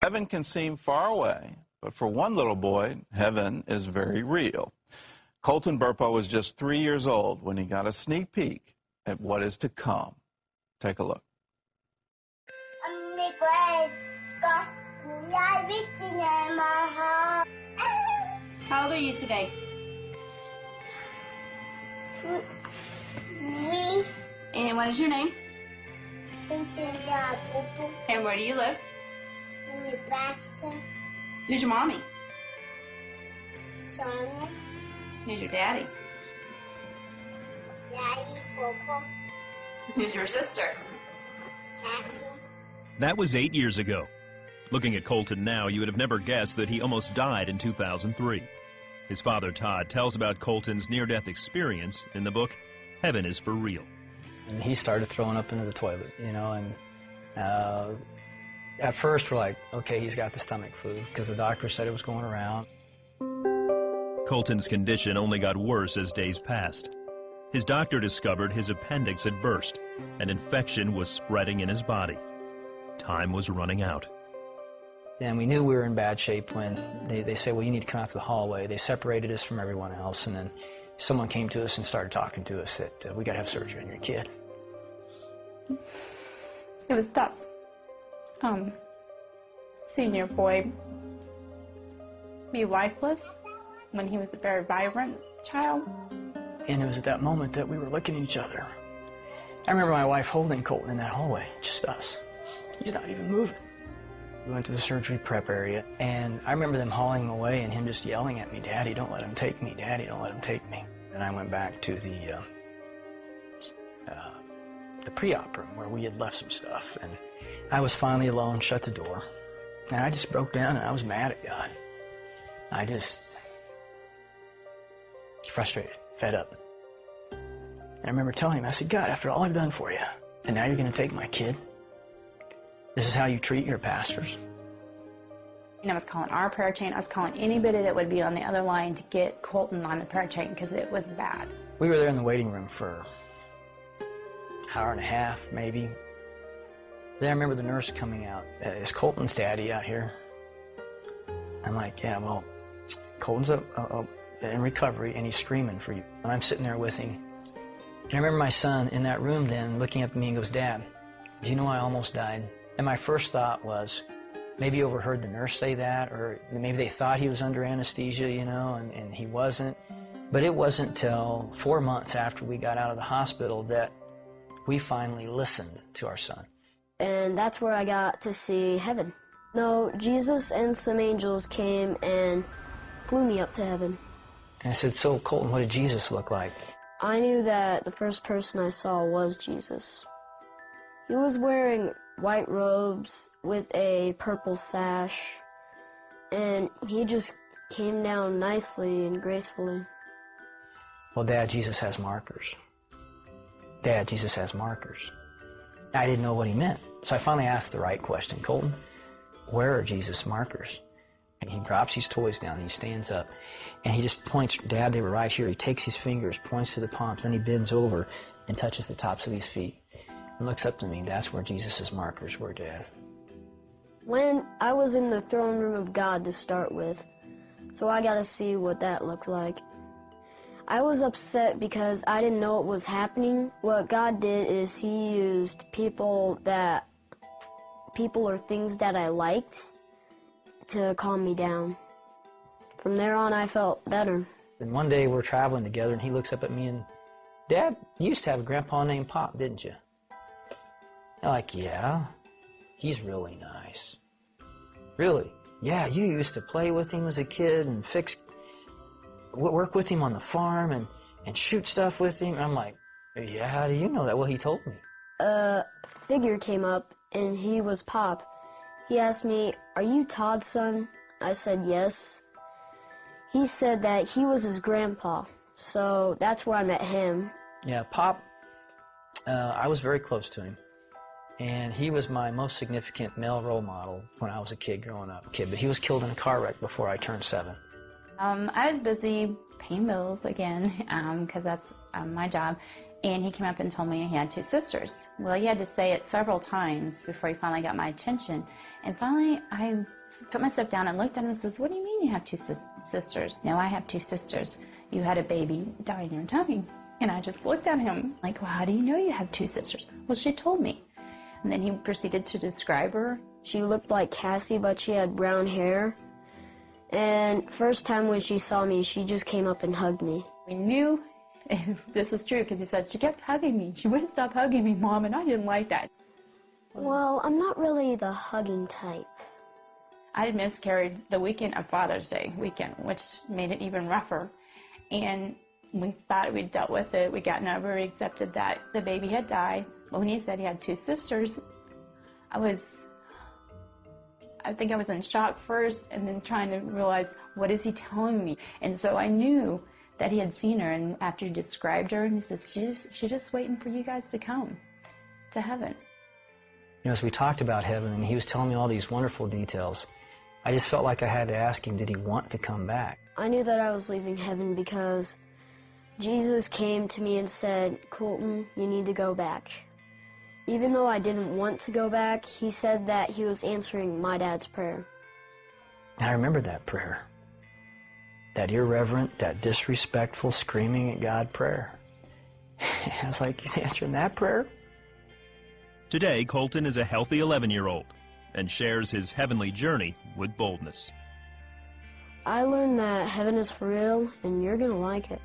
Heaven can seem far away, but for one little boy, heaven is very real. Colton Burpo was just 3 years old when he got a sneak peek at what is to come. Take a look. How old are you today? 3. And what is your name? And where do you live? Nebraska. Who's your mommy? Sonia. Who's your daddy? Daddy. Popo. Who's your sister? Cassie. That was 8 years ago. Looking at Colton now, you would have never guessed that he almost died in 2003. His father, Todd, tells about Colton's near-death experience in the book, Heaven is for Real. And he started throwing up into the toilet, you know, and at first we're like, okay, he's got the stomach flu, because the doctor said it was going around. Colton's condition only got worse as days passed. His doctor discovered his appendix had burst. An infection was spreading in his body. Time was running out. And we knew we were in bad shape when they said, well, you need to come out to the hallway. They separated us from everyone else, and then someone came to us and started talking to us that we got to have surgery on your kid. It was tough. Seeing your boy be lifeless when he was a very vibrant child. And it was at that moment that we were looking at each other. I remember my wife holding Colton in that hallway, just us. He's not even moving. We went to the surgery prep area, and I remember them hauling him away and him just yelling at me, Daddy, don't let him take me, Daddy, don't let him take me. And I went back to the pre-op room where we had left some stuff, and I was finally alone, shut the door, and I just broke down and I was mad at God. I just frustrated, fed up. And I remember telling him, I said, God, after all I've done for you, and now you're going to take my kid? This is how you treat your pastors? And I was calling our prayer chain. I was calling anybody that would be on the other line to get Colton on the prayer chain because it was bad. We were there in the waiting room for an hour and a half, maybe. Then I remember the nurse coming out. Is Colton's daddy out here? I'm like, yeah, well, Colton's in recovery and he's screaming for you. And I'm sitting there with him. And I remember my son in that room then looking up at me and goes, Dad, do you know I almost died? And my first thought was, maybe you overheard the nurse say that, or maybe they thought he was under anesthesia, you know, and he wasn't. But it wasn't till 4 months after we got out of the hospital that we finally listened to our son. And that's where I got to see heaven. No, Jesus and some angels came and flew me up to heaven. And I said, so Colton, what did Jesus look like? I knew that the first person I saw was Jesus. He was wearing white robes with a purple sash, and he just came down nicely and gracefully. Well, Dad, Jesus has markers. Dad, Jesus has markers. I didn't know what he meant, so I finally asked the right question. Colton, where are Jesus' markers? And he drops his toys down, and he stands up, and he just points, Dad, they were right here. He takes his fingers, points to the palms, then he bends over and touches the tops of his feet and looks up to me. That's where Jesus' markers were, Dad. When I was in the throne room of God to start with, so I got to see what that looked like. I was upset because I didn't know what was happening. What God did is he used people or things that I liked to calm me down. From there on, I felt better. And one day we're traveling together, and he looks up at me and, Dad, you used to have a grandpa named Pop, didn't you? I'm like, yeah, he's really nice. Really? Yeah, you used to play with him as a kid and work with him on the farm and shoot stuff with him. And I'm like, yeah, how do you know that? Well, he told me. A figure came up, and he was Pop. He asked me, are you Todd's son? I said, yes. He said that he was his grandpa, so that's where I met him. Yeah, Pop, I was very close to him. And he was my most significant male role model when I was a kid growing up. But he was killed in a car wreck before I turned 7. I was busy paying bills again, because that's my job. And he came up and told me he had 2 sisters. Well, he had to say it several times before he finally got my attention. And finally, I put myself down and looked at him and says, "What do you mean you have 2 sisters?" "No, I have 2 sisters. You had a baby die in your tummy." And I just looked at him like, "Well, how do you know you have 2 sisters?" "Well, she told me." And then he proceeded to describe her. She looked like Cassie, but she had brown hair. And first time when she saw me, she just came up and hugged me. We knew this was true because he said, "She kept hugging me. She wouldn't stop hugging me, Mom," and I didn't like that. Well, I'm not really the hugging type. I had miscarried the weekend of Father's Day weekend, which made it even rougher. And we thought we'd dealt with it. We gotten over it, we accepted that the baby had died. But when he said he had 2 sisters, I think I was in shock first and then trying to realize, what is he telling me? And so I knew that he had seen her, and after he described her, and he said, she's just waiting for you guys to come to heaven. You know, as we talked about heaven, and he was telling me all these wonderful details, I just felt like I had to ask him, did he want to come back? I knew that I was leaving heaven because Jesus came to me and said, "Colton, you need to go back." Even though I didn't want to go back, he said that he was answering my dad's prayer. And I remember that prayer. That irreverent, that disrespectful, screaming at God prayer. I was like, he's answering that prayer? Today, Colton is a healthy 11-year-old and shares his heavenly journey with boldness. I learned that heaven is for real, and you're going to like it.